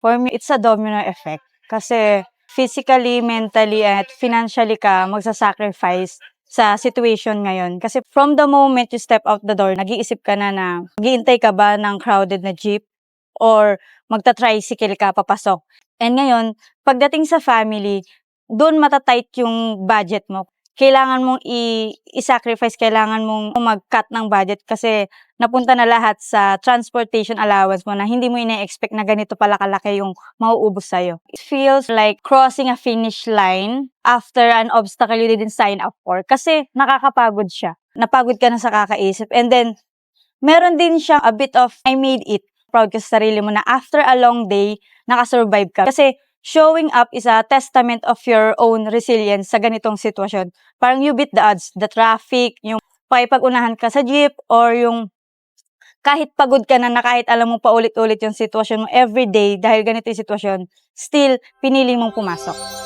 For me, it's a domino effect. Kasi physically, mentally, at financially ka magsasacrifice sa situation ngayon. Kasi from the moment you step out the door, nag-iisip ka na mag-iintay ka ba ng crowded na jeep or magta-tricycle ka papasok. And ngayon, pagdating sa family, doon matatight yung budget mo. Kailangan mong i-sacrifice, kailangan mong mag-cut ng budget kasi napunta na lahat sa transportation allowance mo na hindi mo ina-expect na ganito pala kalaki yung mauubos sa'yo. It feels like crossing a finish line after an obstacle you didn't sign up for kasi nakakapagod siya. Napagod ka na sa kakaisip. And then, meron din siyang a bit of, I made it. Proud ka sa sarili mo na after a long day, nakasurvive ka. Kasi showing up is a testament of your own resilience sa ganitong sitwasyon. Parang you beat the odds, the traffic, yung pakipag-unahan ka sa jeep, or yung kahit pagod ka na kahit alam mo paulit-ulit yung sitwasyon mo everyday dahil ganito yung sitwasyon, still, pinili mong pumasok.